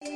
Good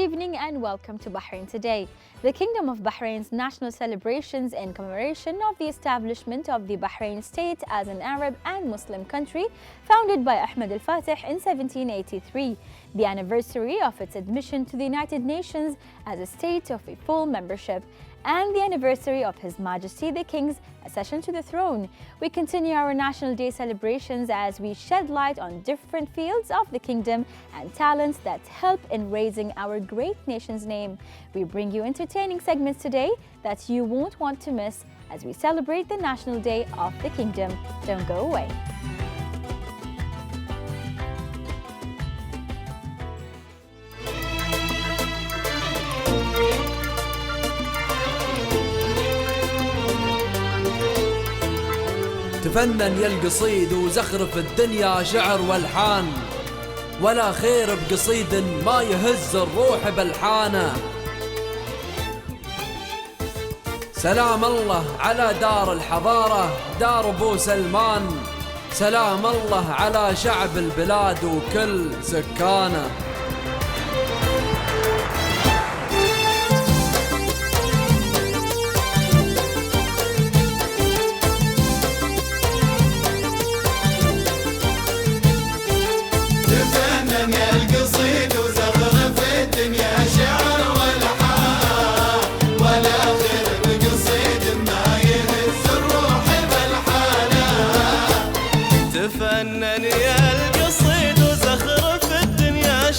evening and welcome to Bahrain Today. The Kingdom of Bahrain's national celebrations in commemoration of the establishment of the Bahrain state as an Arab and Muslim country founded by Ahmed al-Fatih in 1783, the anniversary of its admission to the United Nations as a state of a full membership, and the anniversary of His Majesty the King's accession to the throne. We continue our National Day celebrations as we shed light on different fields of the kingdom and talents that help in raising our great nation's name. We bring you entertaining segments today that you won't want to miss as we celebrate the National Day of the Kingdom. Don't go away. تفنن يا القصيد وزخرف الدنيا شعر والحان، ولا خير بقصيد ما يهز الروح بلحانه. سلام الله على دار الحضارة دار ابو سلمان، سلام الله على شعب البلاد وكل سكانه. تفنن يا القصيد وزخرف الدنيا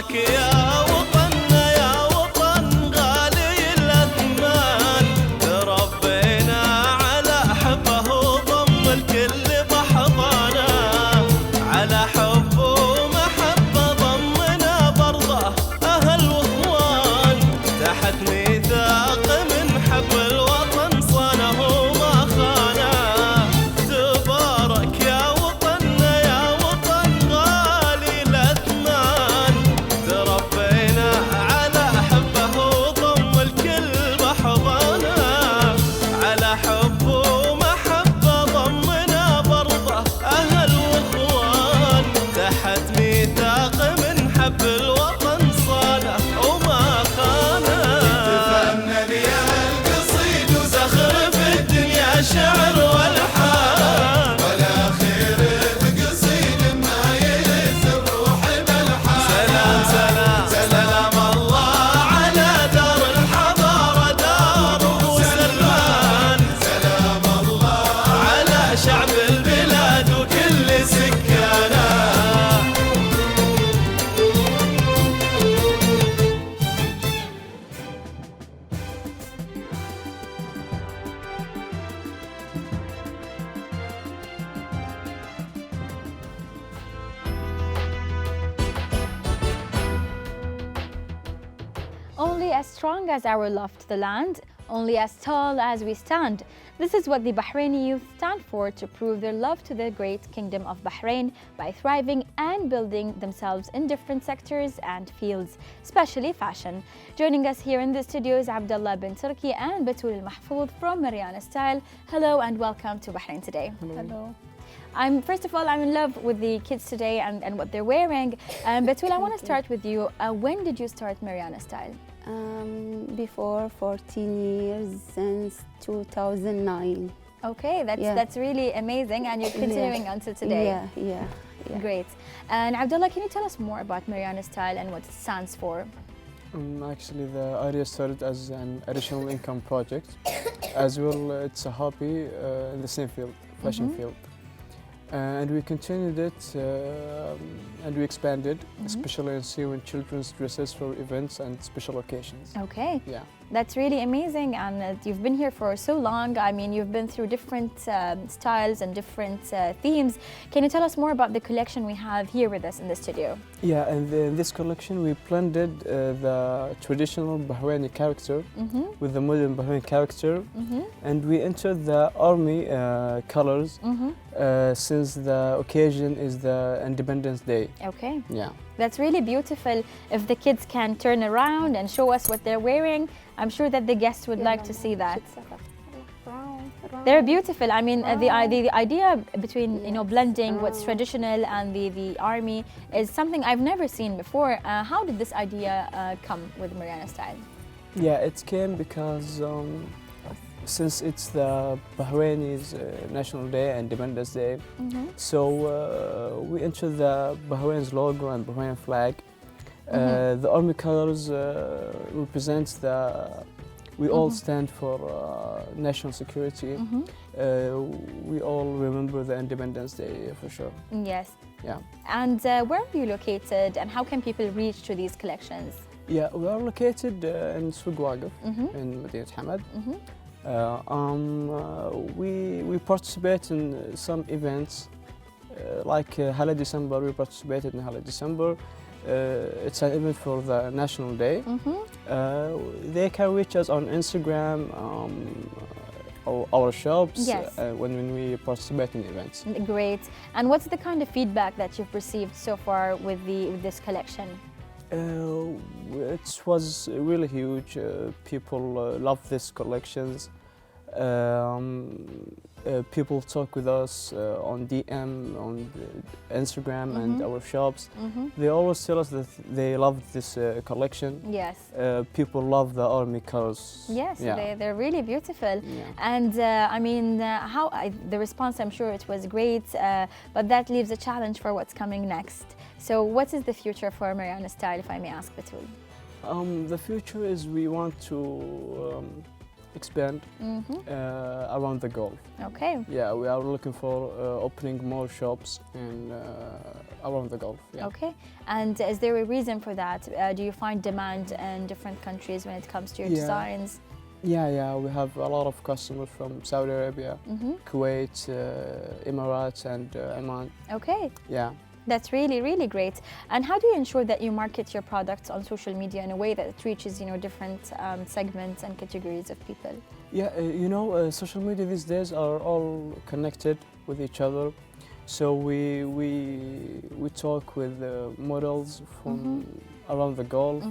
تبارك يا وطننا يا وطن غالي الأثمان، تربينا على حبه وضم الكل بحضانه، على حب ومحبة ضمنا برضه أهل وإخوان، تحت ميثاق من حب الوطن صانه وما خانه. تبارك يا وطننا يا وطن غالي الأثمان، تربينا على حبه وضم الكل بحضانه، على حب ومحبة ضمنا برضه أهل وإخوان، تحت ميثاق من حب الوطن صانه وما خانه. تفنن يا القصيد وزخرف الدنيا شعر والحان، ولا خير بقصيد ما يلز الروح بالحان. سلام سلام سلام الله على دار الحضارة دار أبو سلمان، سلام الله على شعب البلاد وكل سكانه. Only as strong as our love to the land, only as tall as we stand. This is what the Bahraini youth stand for, to prove their love to the great kingdom of Bahrain by thriving and building themselves in different sectors and fields, especially fashion. Joining us here in the studio is Abdullah bin Turki and Batul Al-Mahfoud from Mariana Style. Hello and welcome to Bahrain Today. Hello. First of all, I'm in love with the kids today and what they're wearing. Batul, I want to start with you. When did you start Mariana Style? Before 14 years, since 2009. Okay, Yeah. that's really amazing, and you're continuing until today. Yeah. Great. And Abdullah, can you tell us more about Mariana Style and what it stands for? Actually, the idea started as an additional income project. As well, it's a hobby in the same field, fashion field. And we continued it and we expanded, especially in sewing children's dresses for events and special occasions. Okay. Yeah. That's really amazing, and you've been here for so long. I mean, you've been through different styles and different themes. Can you tell us more about the collection we have here with us in the studio? Yeah, and in this collection we blended the traditional Bahraini character with the modern Bahraini character, and we entered the army colors since the occasion is the Independence Day. Okay. Yeah. That's really beautiful. If the kids can turn around and show us what they're wearing, I'm sure that the guests would like to see that. They're beautiful. I mean, the idea between blending what's traditional and the army is something I've never seen before. How did this idea come with Mariana Style? Yeah, it came because since it's the Bahraini's National Day, Independence Day, so we entered the Bahrain's logo and Bahrain flag. The army colors represents we all stand for national security. We all remember the Independence Day for sure. Yes. Yeah. And where are you located, and how can people reach to these collections? Yeah, we are located in Souq Waqif in Madinat Hamad. We participate in some events like Hala December. We participated in Hala December. It's an event for the National Day. They can reach us on Instagram, our shops, when we participate in events. Great. And what's the kind of feedback that you've received so far with this collection? It was really huge. People love these collections. People talk with us on DM, on Instagram and our shops. They always tell us that they love this collection. Yes. People love the army colors. Yes, yeah. they're really beautiful. Yeah. And I mean, the response, I'm sure it was great, but that leaves a challenge for what's coming next. So what is the future for Mariana Style, if I may ask, Batul? The future is we want to expand around the Gulf. Okay. Yeah, we are looking for opening more shops in around the Gulf. Yeah. Okay. And is there a reason for that? Do you find demand in different countries when it comes to your designs? Yeah, we have a lot of customers from Saudi Arabia, Kuwait, Emirates, and Oman. Okay. Yeah. That's really, really great. And how do you ensure that you market your products on social media in a way that it reaches, different segments and categories of people? Yeah, social media these days are all connected with each other. So we talk with models from around the Gulf.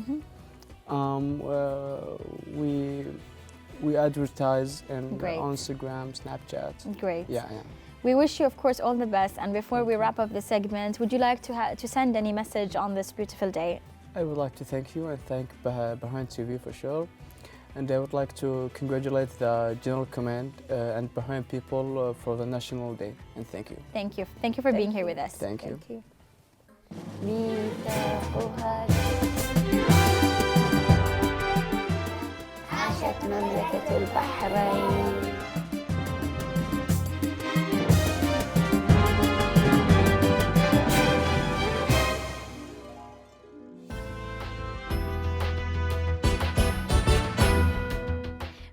We advertise on Instagram, Snapchat. Great. Yeah. We wish you, of course, all the best. And before we wrap up the segment, would you like to send any message on this beautiful day? I would like to thank you and thank Bahrain TV for sure. And I would like to congratulate the General Command and Bahrain people for the National Day. And thank you. Thank you. Thank you for being here with us. Thank you. عاشت مملكة البحرين.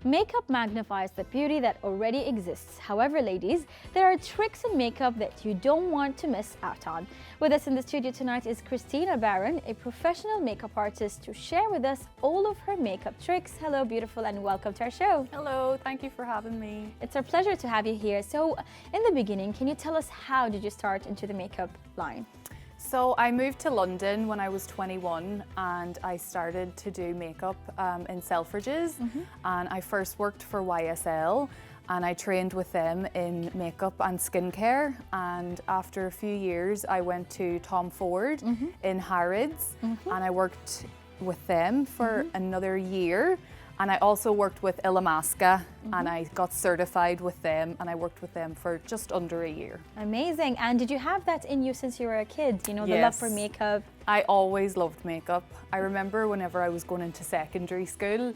Makeup magnifies the beauty that already exists. However, ladies, there are tricks in makeup that you don't want to miss out on. With us in the studio tonight is Christina Barron, a professional makeup artist, to share with us all of her makeup tricks. Hello, beautiful, and welcome to our show. Hello, thank you for having me. It's our pleasure to have you here. So, in the beginning, can you tell us how did you start into the makeup line? So I moved to London when I was 21 and I started to do makeup in Selfridges, and I first worked for YSL and I trained with them in makeup and skincare, and after a few years I went to Tom Ford in Harrods and I worked with them for another year. And I also worked with Illamasqua and I got certified with them, and I worked with them for just under a year. Amazing. And did you have that in you since you were a kid? The love for makeup? I always loved makeup. I remember whenever I was going into secondary school,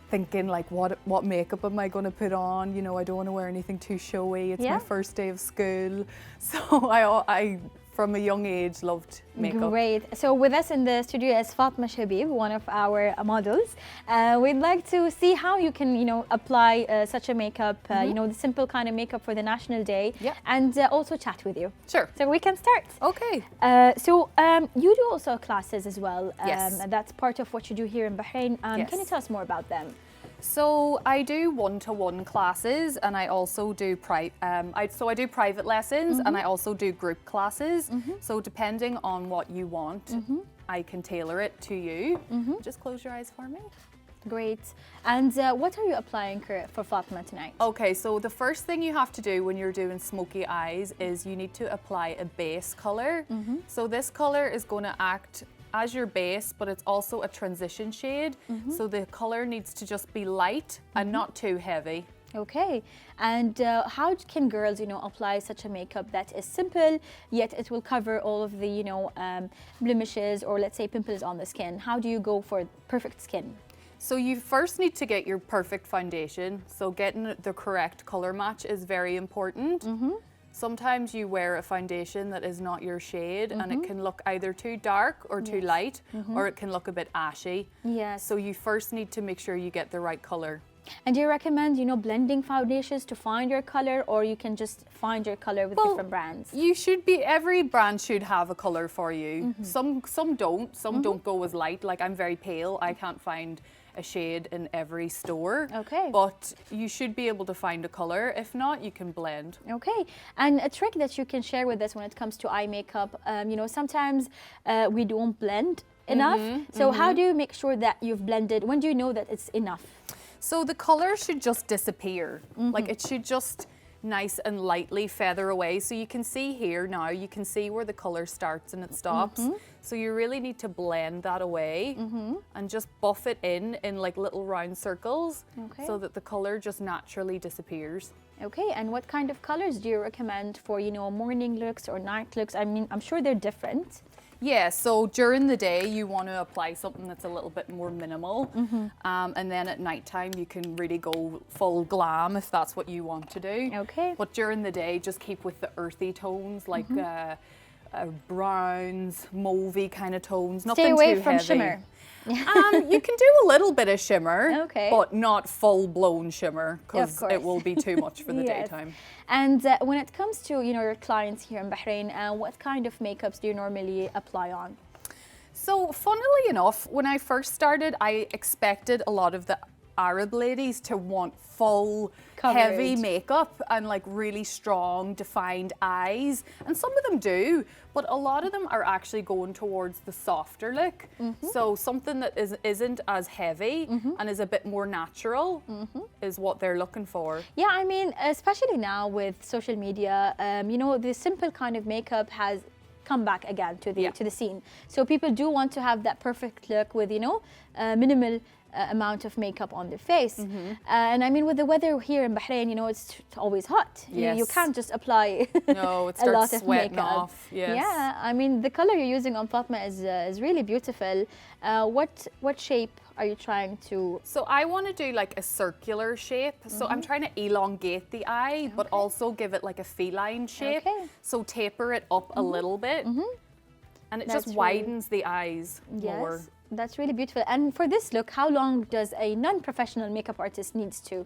thinking like, what makeup am I going to put on? I don't want to wear anything too showy. It's my first day of school. So I from a young age loved makeup. Great. So with us in the studio is Fatma Shabib, one of our models. We'd like to see how you can, apply such a makeup, the simple kind of makeup for the National Day, and also chat with you. Sure. So we can start. Okay. You do also classes as well. Yes. That's part of what you do here in Bahrain. Yes. Can you tell us more about them? So I do one-to-one classes, and I also do I do private lessons, and I also do group classes. So depending on what you want, I can tailor it to you. Just close your eyes for me. Great. And what are you applying for Fatma tonight? Okay, so the first thing you have to do when you're doing smoky eyes is you need to apply a base color. So this color is going to act as your base, but it's also a transition shade. So the color needs to just be light and not too heavy. Okay. And how can girls, apply such a makeup that is simple, yet it will cover all of the, blemishes or let's say pimples on the skin? How do you go for perfect skin? So you first need to get your perfect foundation. So getting the correct color match is very important. Sometimes you wear a foundation that is not your shade and it can look either too dark or too light, or it can look a bit ashy. Yes. So you first need to make sure you get the right color. And do you recommend, blending foundations to find your color, or you can just find your color with different brands? Every brand should have a color for you. Some don't. Some don't go as light. Like I'm very pale. I can't find a shade in every store. Okay. But you should be able to find a color. If not, you can blend. Okay. And a trick that you can share with us when it comes to eye makeup, sometimes we don't blend enough. So how do you make sure that you've blended? When do you know that it's enough? So the color should just disappear. Like it should just nice and lightly feather away. So you can see here now, you can see where the color starts and it stops. So you really need to blend that away and just buff it in like little round circles so that the color just naturally disappears. Okay, and what kind of colors do you recommend for, morning looks or night looks? I mean, I'm sure they're different. Yeah, so during the day you want to apply something that's a little bit more minimal, and then at nighttime you can really go full glam if that's what you want to do. Okay. But during the day, just keep with the earthy tones, like browns, mauvey kind of tones. Nothing Stay away too from heavy. shimmer. You can do a little bit of shimmer, Okay. but not full-blown shimmer, because course. it will be too much for the Yes. daytime. And when it comes to your clients here in Bahrain, what kind of makeups do you normally apply on? So, funnily enough, when I first started, I expected a lot of the Arab ladies to want full, heavy Coverage. makeup and like really strong, defined eyes. And some of them do, but a lot of them are actually going towards the softer look. So, something that isn't as heavy and is a bit more natural is what they're looking for. Yeah, I mean, especially now with social media, the simple kind of makeup has come back again to the scene. So people do want to have that perfect look with minimal amount of makeup on their face. And I mean, with the weather here in Bahrain, it's always hot. You Yes. can't just apply No, it a lot starts of sweating makeup. off. Yes. Yeah, I mean, the color you're using on Fatma is really beautiful. What shape are you trying to? So I want to do like a circular shape. So I'm trying to elongate the eye, but also give it like a feline shape. Okay. So taper it up a little bit. And it That's just really- widens the eyes more. Yes, that's really beautiful. And for this look, how long does a non-professional makeup artist needs to?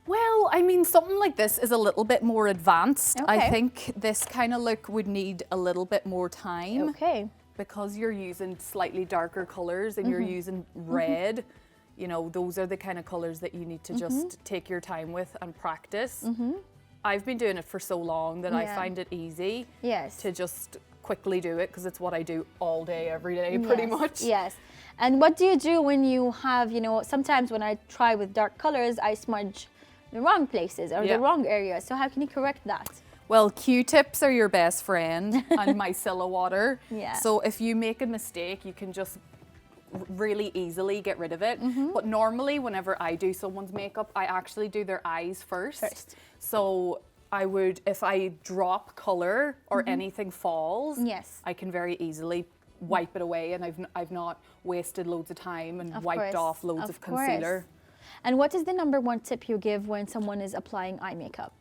Well, I mean, something like this is a little bit more advanced. I Okay. think this kind of look would need a little bit more time. Okay. Because you're using slightly darker colors and you're using red, those are the kind of colors that you need to just take your time with and practice. I've been doing it for so long that I Yeah. find it easy Yes. to just quickly do it because it's what I do all day, every day, pretty Yes, much. Yes. And what do you do when you have, sometimes when I try with dark colors, I smudge the wrong places or Yeah. the wrong areas. So how can you correct that? Well, Q-tips are your best friend and micellar water. Yeah. So if you make a mistake, you can just really easily get rid of it. But normally, whenever I do someone's makeup, I actually do their eyes first. So I would, if I drop color or anything falls, Yes. I can very easily wipe it away, and I've not wasted loads of time and Of wiped course, off loads of concealer. And what is the #1 tip you give when someone is applying eye makeup?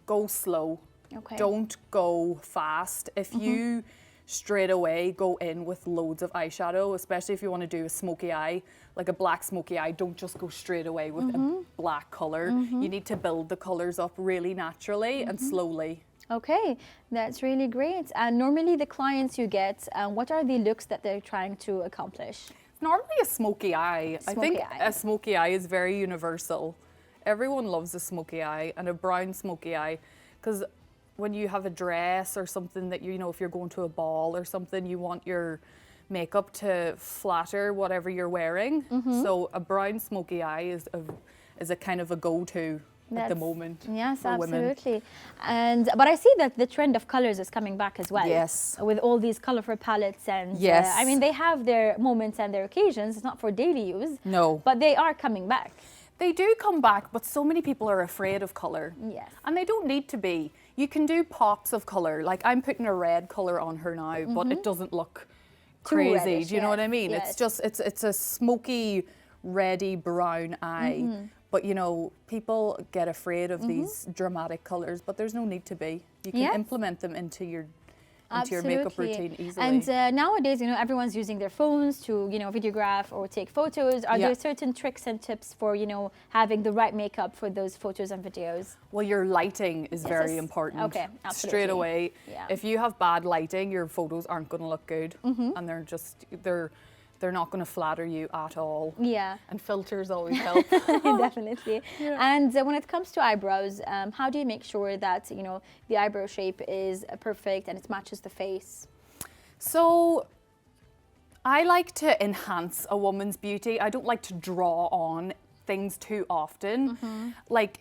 Go slow. Okay. Don't go fast. If you straight away go in with loads of eyeshadow, especially if you want to do a smoky eye, like a black smoky eye, don't just go straight away with a black color. You need to build the colors up really naturally and slowly. Okay, that's really great. And normally the clients you get, what are the looks that they're trying to accomplish? Normally a smoky eye. I think Smoky eye. a smoky eye is very universal. Everyone loves a smoky eye and a brown smoky eye, because when you have a dress or something that if you're going to a ball or something, you want your makeup to flatter whatever you're wearing. So a brown smoky eye is a kind of a go-to at the moment. Yes, for women. absolutely. But I see that the trend of colors is coming back as well. Yes. With all these colorful palettes and Yes. I mean, they have their moments and their occasions. It's not for daily use. No. But they are coming back. They do come back, but so many people are afraid of color. Yes. And they don't need to be. You can do pops of color. Like I'm putting a red color on her now, but it doesn't look Too crazy. reddish, Do you know what I yes, mean? yes. It's just it's a smoky, reddy brown eye. But people get afraid of these dramatic colors, but there's no need to be. You can Yes. implement them into your makeup routine easily. And nowadays, everyone's using their phones to, videograph or take photos. Are Yeah. there certain tricks and tips for, having the right makeup for those photos and videos? Well, your lighting is very yes. important. Okay, Straight absolutely. away. Yeah. If you have bad lighting, your photos aren't going to look good, and they're not going to flatter you at all. Yeah. And filters always help. Definitely. And when it comes to eyebrows, how do you make sure that, the eyebrow shape is perfect and it matches the face? So I like to enhance a woman's beauty. I don't like to draw on things too often. Like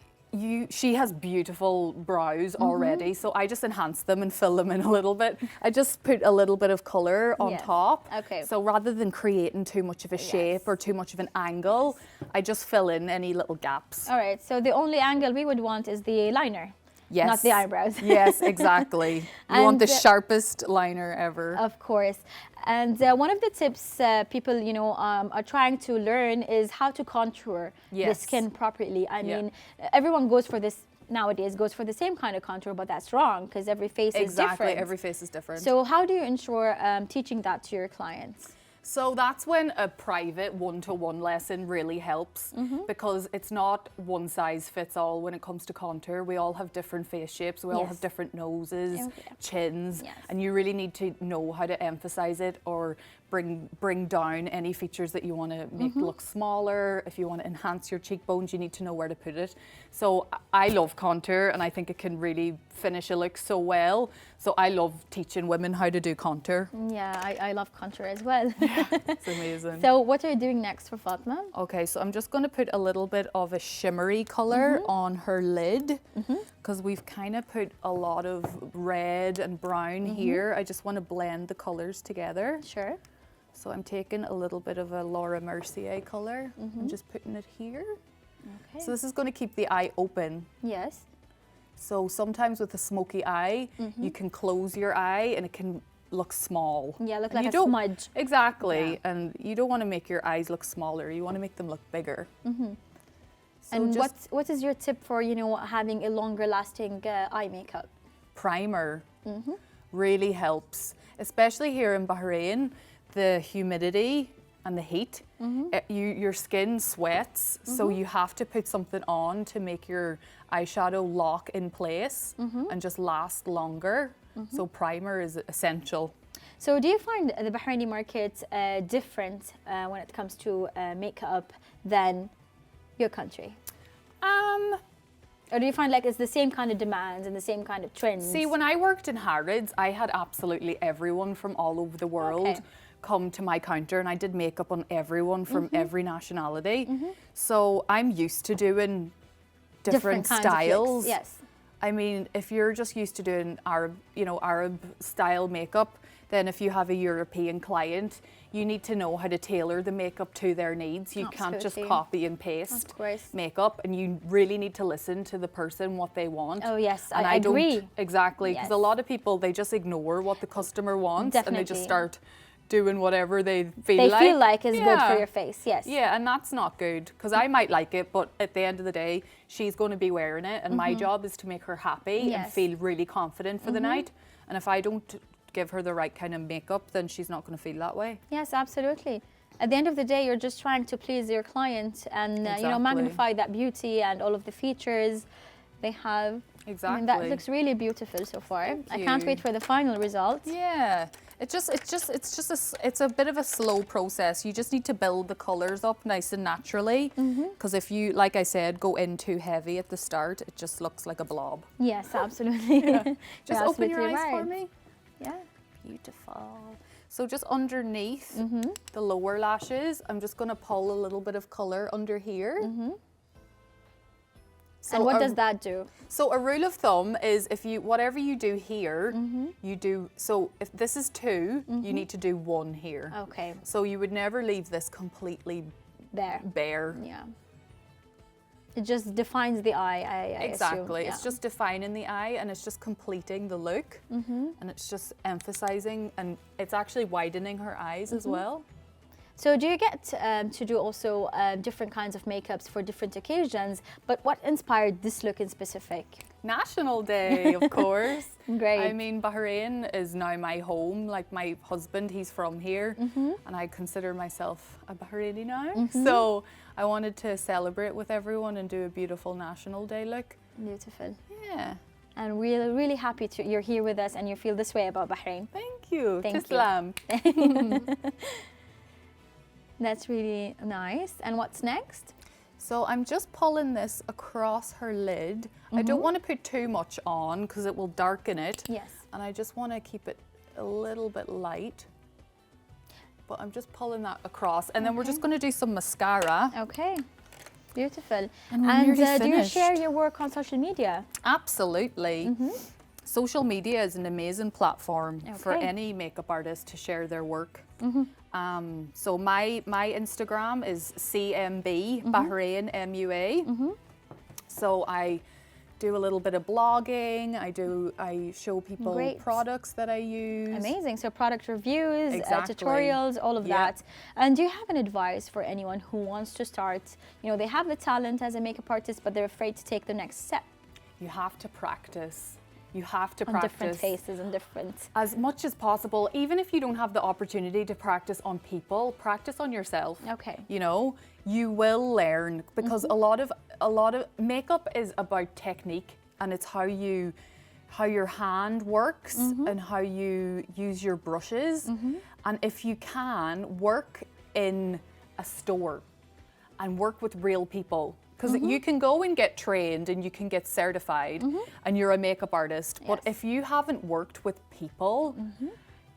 she has beautiful brows already, so I just enhance them and fill them in a little bit. I just put a little bit of color on Yes. top. Okay. So rather than creating too much of a shape or too much of an angle, I just fill in any little gaps. All right, so the only angle we would want is the liner. Yes. not the eyebrows. Yes, exactly. You want the And, sharpest liner ever. Of course. And one of the tips people, are trying to learn is how to contour the Yes. skin properly. I Yeah. mean, everyone goes for this nowadays, goes for the same kind of contour, but that's wrong because every face is Exactly, different. every face is different. So how do you ensure teaching that to your clients? So that's when a private one-to-one lesson really helps, because it's not one size fits all when it comes to contour. We all have different face shapes, we all Yes. have different noses, Okay. chins, Yes. and you really need to know how to emphasize it or bring down any features that you want to make look smaller. If you want to enhance your cheekbones, you need to know where to put it. So I love contour, and I think it can really finish a look so well. So I love teaching women how to do contour. Yeah, I love contour as well. It's amazing. So what are you doing next for Fatma? Okay, so I'm just going to put a little bit of a shimmery color on her lid, because we've kind of put a lot of red and brown here. I just want to blend the colors together. Sure. So I'm taking a little bit of a Laura Mercier color and just putting it here. Okay. So this is going to keep the eye open. Yes. So sometimes with a smoky eye, you can close your eye and it can look small. Yeah, look And like you a don't- smudge. Exactly, and you don't want to make your eyes look smaller. You want to make them look bigger. So And just what is your tip for, having a longer lasting eye makeup? primer really helps, especially here in Bahrain. The humidity and the heat, your skin sweats, so you have to put something on to make your eyeshadow lock in place and just last longer. So primer is essential. So do you find the Bahraini market different when it comes to makeup than your country? Or do you find like it's the same kind of demands and the same kind of trends? See, when I worked in Harrods, I had absolutely everyone from all over the world Okay. come to my counter, and I did makeup on everyone from every nationality. So I'm used to doing different kinds of styles. looks, yes. I mean, if you're just used to doing Arab style makeup, then if you have a European client, you need to know how to tailor the makeup to their needs. You can't just Absolutely. copy and paste Of course. makeup, and you really need to listen to the person, what they want. Oh, yes, and I don't agree. exactly, because a Yes. lot of people, they just ignore what the customer wants and they just Definitely. start doing whatever they feel They like. feel like is good for Yeah. your face, yes. Yeah, and that's not good, because I might like it, but at the end of the day, she's going to be wearing it, and my job is to make her happy and Yes. feel really confident for the night. And if I don't give her the right kind of makeup, then she's not going to feel that way. Yes, absolutely. At the end of the day, you're just trying to please your client and Exactly. magnify that beauty and all of the features they have. I mean, that Exactly. looks really beautiful so far. Thank I can't you. wait for the final result. Yeah, it's a bit of a slow process. You just need to build the colors up nice and naturally, because if you, like I said, go in too heavy at the start, it just looks like a blob. Yes, absolutely. You're Just open your absolutely eyes for right. me. Yeah. Beautiful. So just underneath the lower lashes, I'm just going to pull a little bit of color under here. So And what a- does that do? So a rule of thumb is whatever you do here, you do, so if this is 2, you need to do 1 here. Okay, So you would never leave this completely there. bare. Yeah. It just defines the eye, I Exactly. assume. It's just defining the eye, and it's just completing the look. And it's just emphasizing, and it's actually widening her eyes as well. So do you get to do also different kinds of makeups for different occasions? But what inspired this look in specific? National Day, of course. Great. I mean, Bahrain is now my home. Like, my husband, he's from here, and I consider myself a Bahraini now. So I wanted to celebrate with everyone and do a beautiful National Day look. Beautiful. Yeah. And we're really happy you're here with us and you feel this way about Bahrain. Thank you. Thank you. Tislam. That's really nice. And what's next? So I'm just pulling this across her lid. I don't want to put too much on because it will darken it. Yes. And I just want to keep it a little bit light. But I'm just pulling that across. And then we're just going to do some mascara. Okay. Beautiful. And we're nearly do you share finished. your work on social media? Absolutely. Social media is an amazing platform for Okay. any makeup artist to share their work. So my Instagram is CMB Bahrain MUA. So I do a little bit of blogging. I show people Great. products that I use. Amazing. So product reviews, Exactly. tutorials, all of Yeah. that. And do you have an advice for anyone who wants to start? You know, they have the talent as a makeup artist, but they're afraid to take the next step You have to practice. You have to on practice. different faces and different. As much as possible, even if you don't have the opportunity to practice on people, practice on yourself. Okay. You know, you will learn because a lot of makeup is about technique, and it's how your hand works and how you use your brushes. And if you can work in a store and work with real people, because you can go and get trained and you can get certified and you're a makeup artist, but Yes. if you haven't worked with people,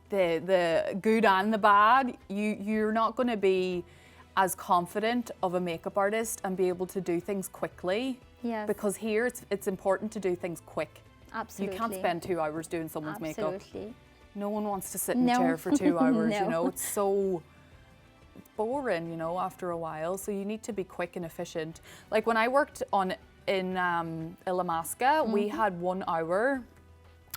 the good and the bad, you're not going to be as confident of a makeup artist and be able to do things quickly. Yes. Because here it's important to do things quick. Absolutely. You can't spend 2 hours doing someone's makeup. Absolutely. No one wants to sit in No. a chair for 2 hours, No. you know, it's so boring, you know, after a while. So you need to be quick and efficient. Like when I worked in Ilamasca, we had 1 hour,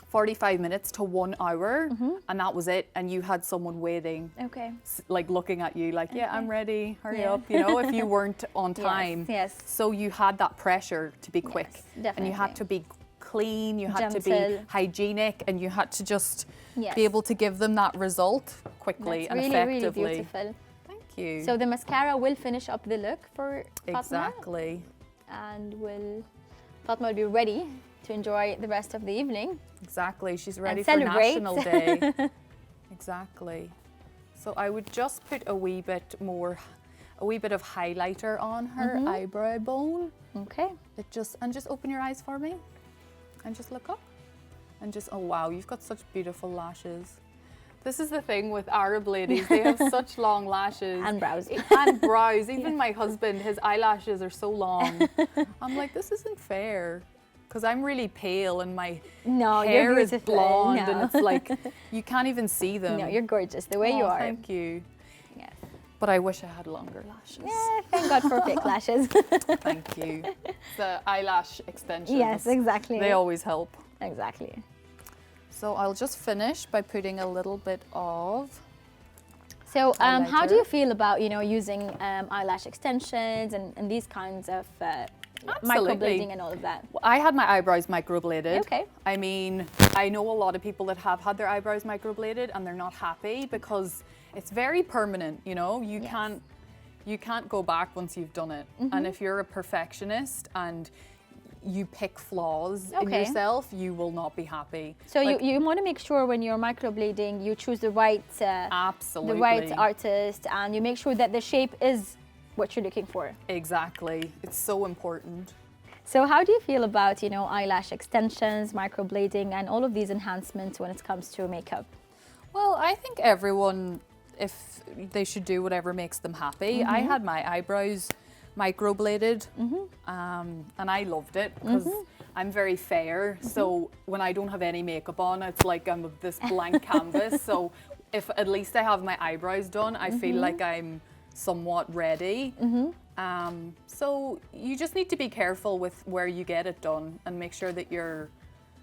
45 minutes to 1 hour, and that was it. And you had someone waiting, Okay. like looking at you like, yeah, I'm ready, hurry Yeah. up, you know, if you weren't on Yes, time. yes. So you had that pressure to be quick. Yes, and you had to be clean, you had to be Gentle. hygienic, and you had to just Yes. be able to give them that result quickly That's and really, effectively. really beautiful. Thank you. So the mascara will finish up the look for Fatma, exactly. and Fatma will be ready to enjoy the rest of the evening. Exactly. She's ready for celebrate. National Day. Exactly. So I would just put a wee bit of highlighter on her eyebrow bone. Okay. And just open your eyes for me. And just look up. And just, oh wow, you've got such beautiful lashes. This is the thing with Arab ladies, they have such long lashes. And brows. And brows. Even my husband, his eyelashes are so long. I'm like, this isn't fair. Because I'm really pale and my No, hair you're is beautiful. blonde No. and it's like, you can't even see them. No, you're gorgeous the way you Oh, are. Thank you. Yes. But I wish I had longer lashes. Yeah, thank God for fake lashes. Thank you. The eyelash extensions. Yes, exactly. They always help. Exactly. So I'll just finish by putting a little bit of. So how do Highlighter. you feel about, you know, using eyelash extensions and these kinds of Absolutely. microblading and all of that? I had my eyebrows microbladed. Okay. I mean, I know a lot of people that have had their eyebrows microbladed and they're not happy because it's very permanent, you know? You can't go back once you've done it. And if you're a perfectionist and you pick flaws in Okay. yourself, you will not be happy. So Like, you want to make sure when you're microblading, you choose the right absolutely. the right artist, and you make sure that the shape is what you're looking for. Exactly. It's so important. So how do you feel about, you know, eyelash extensions, microblading, and all of these enhancements when it comes to makeup? Well, I think everyone, if they should do whatever makes them happy. I had my eyebrows microbladed, and I loved it because I'm very fair. So when I don't have any makeup on, it's like I'm this blank canvas. So if at least I have my eyebrows done, I feel like I'm somewhat ready. So you just need to be careful with where you get it done and make sure that you're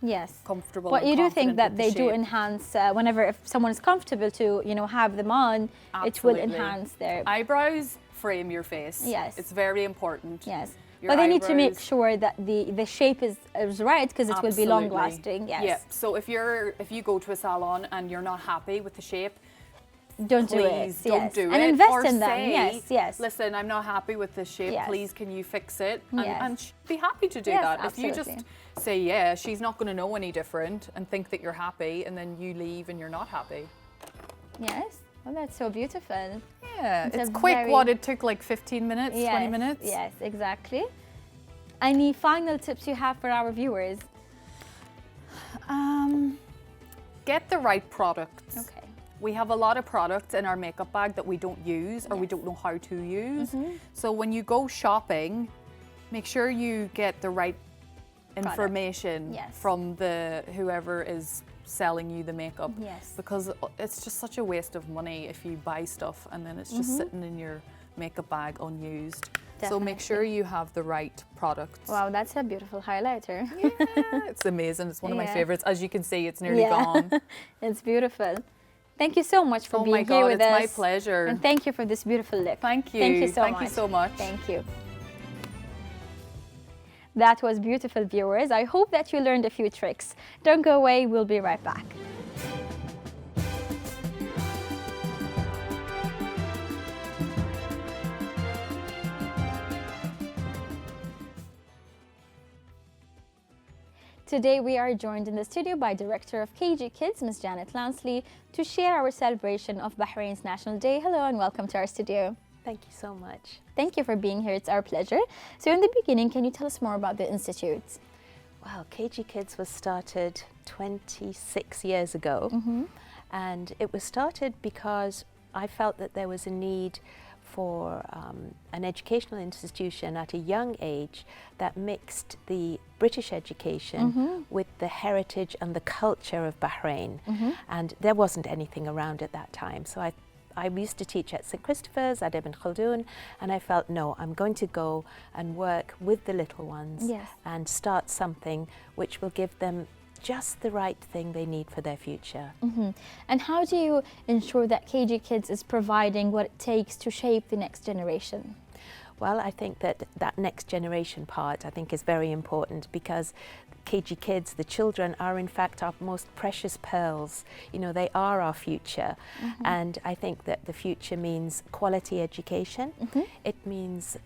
Yes. comfortable. But and you do think confident that with the they do shape. enhance whenever if someone is comfortable to, you know, have them on, it will Absolutely. enhance their Eyebrows frame your face. Yes. It's very important. yes. Your But they need to make eyebrows- sure that the shape is right because it will be long lasting. Yes. Yeah. So if you go to a salon and you're not happy with the shape, Don't do it. please don't Yes. do and it. invest or in them. say, Yes. Yes. Listen, I'm not happy with this shape. Yes. Please, can you fix it? And, Yes. and be happy to do Yes, that. If you absolutely. just say, yeah, she's not going to know any different, and think that you're happy, and then you leave and you're not happy. Yes. Well, that's so beautiful. Yeah, It's it's a quick. very- What, it took like 15 minutes, Yes. 20 minutes? Yes. Exactly. Any final tips you have for our viewers? Get the right products. Okay. We have a lot of products in our makeup bag that we don't use or we Yes. don't know how to use. So when you go shopping, make sure you get the right information Yes. from whoever is selling you the makeup. Yes. Because it's just such a waste of money if you buy stuff and then it's just sitting in your makeup bag unused. So make sure Definitely. you have the right products. Wow, that's a beautiful highlighter. Yeah, it's amazing. It's one of my Yeah. favorites. As you can see, it's nearly gone. It's beautiful. Thank you so much for Oh being my here God, with it's us. my pleasure. And thank you for this beautiful look. Thank you. Thank you so Thank much. you so much. Thank you. That was beautiful, viewers. I hope that you learned a few tricks. Don't go away. We'll be right back. Today we are joined in the studio by Director of KG Kids, Ms. Janet Lansley, to share our celebration of Bahrain's National Day. Hello and welcome to our studio. Thank you so much. Thank you for being here. It's our pleasure. So in the beginning, can you tell us more about the Institute? Wow, KG Kids was started 26 years ago. And it was started because I felt that there was a need for an educational institution at a young age that mixed the British education with the heritage and the culture of Bahrain. And there wasn't anything around at that time. So I used to teach at St. Christopher's, at Ibn Khaldun, and I felt, no, I'm going to go and work with the little ones and start something which will give them just the right thing they need for their future. And how do you ensure that KG Kids is providing what it takes to shape the next generation? Well, I think that next generation part, I think, is very important, because KG Kids, the children, are in fact our most precious pearls. You know, they are our future. And I think that the future means quality education. It means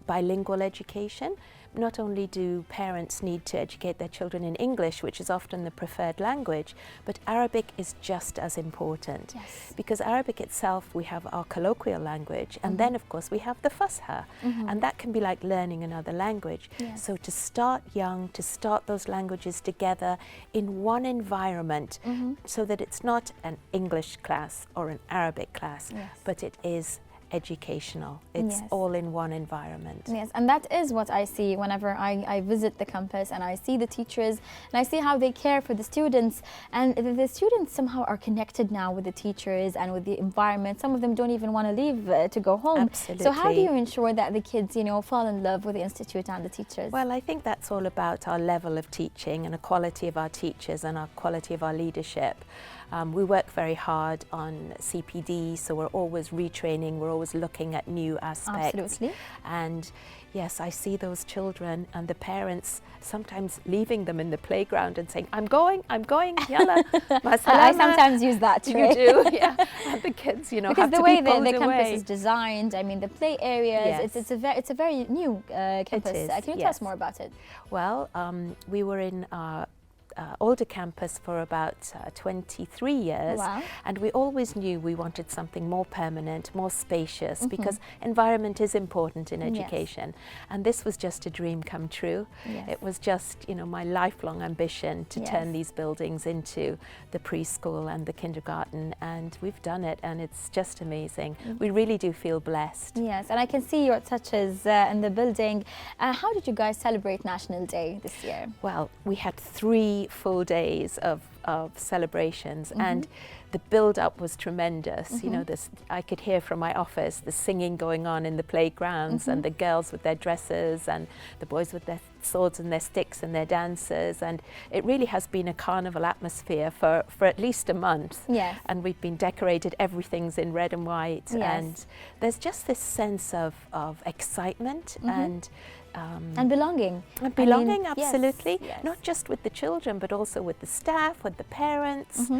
bilingual education. Not only do parents need to educate their children in English, which is often the preferred language, but Arabic is just as important. Because Arabic itself, we have our colloquial language, and then of course we have the Fusha, and that can be like learning another language. So to start young, to start those languages together in one environment, so that it's not an English class or an Arabic class, but it is educational. It's all in one environment. Yes, and that is what I see whenever I visit the campus and I see the teachers and I see how they care for the students, and the students somehow are connected now with the teachers and with the environment. Some of them don't even want to leave to go home. Absolutely. So how do you ensure that the kids, you know, fall in love with the institute and the teachers? Well, I think that's all about our level of teaching and the quality of our teachers and our quality of our leadership. We work very hard on CPD, so we're always retraining, we're always looking at new aspects. Absolutely. And yes, I see those children and the parents sometimes leaving them in the playground and saying, I'm going, yalla, ma I salama." sometimes use that. You right? do, yeah. And the kids, you know, Because have the to way be pulled the campus away. is designed, I mean, the play areas, Yes. it's a very new campus. is, Can you tell us yes. more about it? Well, we were in our older campus for about 23 years, Wow. and we always knew we wanted something more permanent, more spacious, because environment is important in education. And this was just a dream come true. It was just, you know, my lifelong ambition to turn these buildings into the preschool and the kindergarten, and we've done it, and it's just amazing. We really do feel blessed. Yes, and I can see your touches in the building. How did you guys celebrate National Day this year? Well, we had 3 full days of celebrations, and the build-up was tremendous. You know, I could hear from my office the singing going on in the playgrounds, and the girls with their dresses, and the boys with their swords and their sticks and their dancers, and it really has been a carnival atmosphere for at least a month. Yes. And we've been decorated, everything's in red and white, and there's just this sense of excitement and belonging. and belonging, I mean, absolutely. yes. Not just with the children, but also with the staff, with the parents.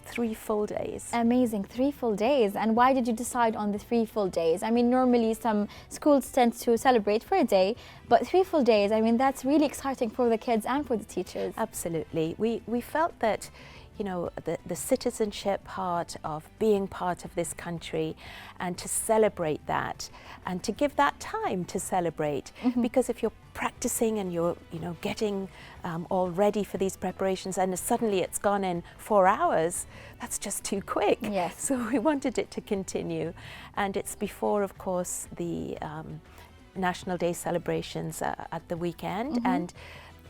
3 full days. Amazing, 3 full days. And why did you decide on the 3 full days? I mean, normally some schools tend to celebrate for a day, but 3 full days, I mean, that's really exciting for the kids and for the teachers. Absolutely. We felt that, you know, the citizenship part of being part of this country, and to celebrate that, and to give that time to celebrate. Because if you're practicing and you're, you know, getting all ready for these preparations, and suddenly it's gone in 4 hours, that's just too quick. Yes. So we wanted it to continue. And it's before, of course, the National Day celebrations at the weekend. And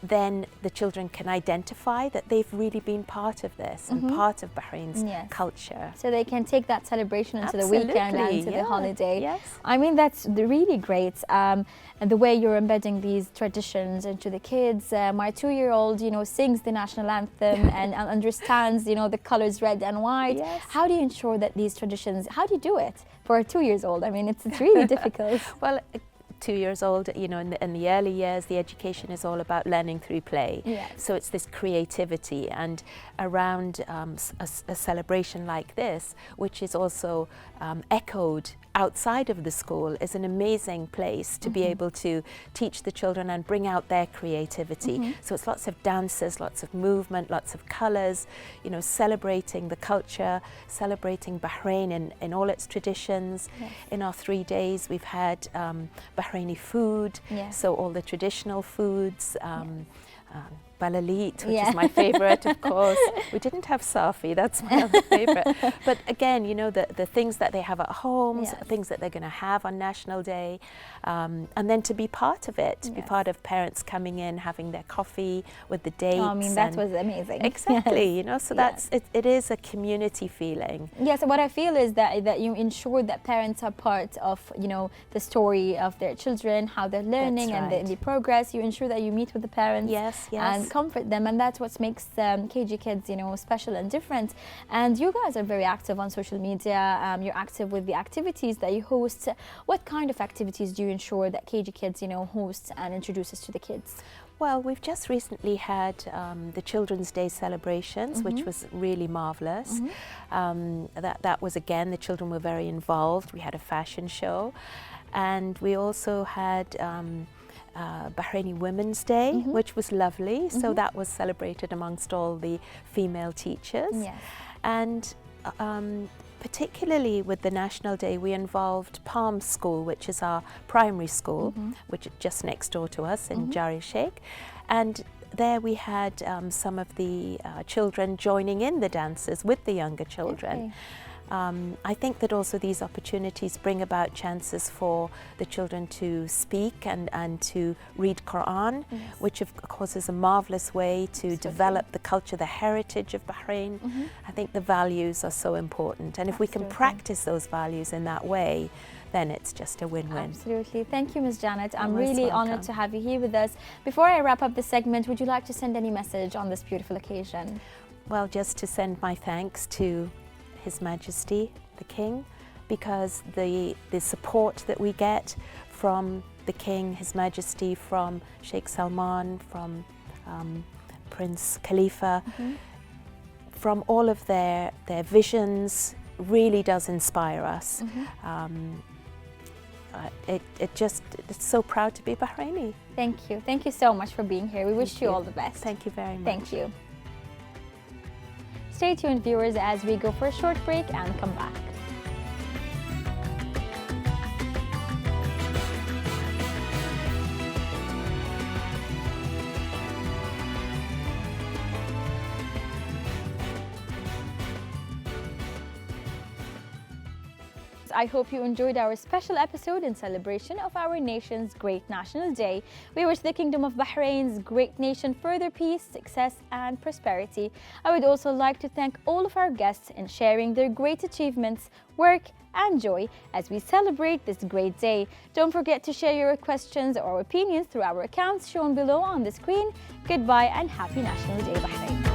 then the children can identify that they've really been part of this and part of Bahrain's culture. So they can take that celebration into the weekend and into the holiday. Yes. I mean, that's really great. And the way you're embedding these traditions into the kids. My 2-year-old, you know, sings the national anthem and understands, you know, the colors red and white. Yes. How do you ensure that these traditions, how do you do it for a 2-year-old? I mean, it's really difficult. Well, 2 years old, you know, in the early years, the education is all about learning through play. Yes. So it's this creativity, and around a celebration like this, which is also echoed outside of the school, is an amazing place to be able to teach the children and bring out their creativity. So it's lots of dances, lots of movement, lots of colours, you know, celebrating the culture, celebrating Bahrain in all its traditions. Yes. In our 3 days, we've had Bahraini food, so all the traditional foods, balalit, which is my favorite, of course. We didn't have safi, that's my other favorite. But again, you know, the things that they have at home, things that they're going to have on National Day, and then to be part of it, to be part of parents coming in, having their coffee with the dates. Oh, I mean, that was amazing. Exactly, you know, so that's, it is a community feeling. Yes, what I feel is that you ensure that parents are part of, you know, the story of their children, how they're learning and the progress. You ensure that you meet with the parents. Yes, And comfort them, and that's what makes KG Kids, you know, special and different. And you guys are very active on social media. You're active with the activities that you host. What kind of activities do you ensure that KG Kids, you know, hosts and introduces to the kids? Well, we've just recently had the Children's Day celebrations, which was really marvellous. That was, again, the children were very involved. We had a fashion show, and we also had Bahraini Women's Day, which was lovely. So that was celebrated amongst all the female teachers. Yes. And particularly with the National Day, we involved Palm School, which is our primary school, which is just next door to us in Jari Sheikh. And there we had some of the children joining in the dances with the younger children. Okay. I think that also these opportunities bring about chances for the children to speak and to read Quran, which of course is a marvellous way to develop the culture, the heritage of Bahrain. I think the values are so important, and if we can practice those values in that way, then it's just a win-win. Absolutely. Thank you, Ms. Janet. I'm You're most really welcome. honoured to have you here with us. Before I wrap up the segment, would you like to send any message on this beautiful occasion? Well, just to send my thanks to His Majesty, the King, because the support that we get from the King, His Majesty, from Sheikh Salman, from Prince Khalifa, from all of their visions really does inspire us. It's so proud to be Bahraini. Thank you. Thank you so much for being here. We wish you all the best. Thank you very much. Thank you. Stay tuned, viewers, as we go for a short break and come back. I hope you enjoyed our special episode in celebration of our nation's great National Day. We wish the Kingdom of Bahrain's great nation further peace, success and prosperity. I would also like to thank all of our guests in sharing their great achievements, work and joy as we celebrate this great day. Don't forget to share your questions or opinions through our accounts shown below on the screen. Goodbye and happy National Day, Bahrain.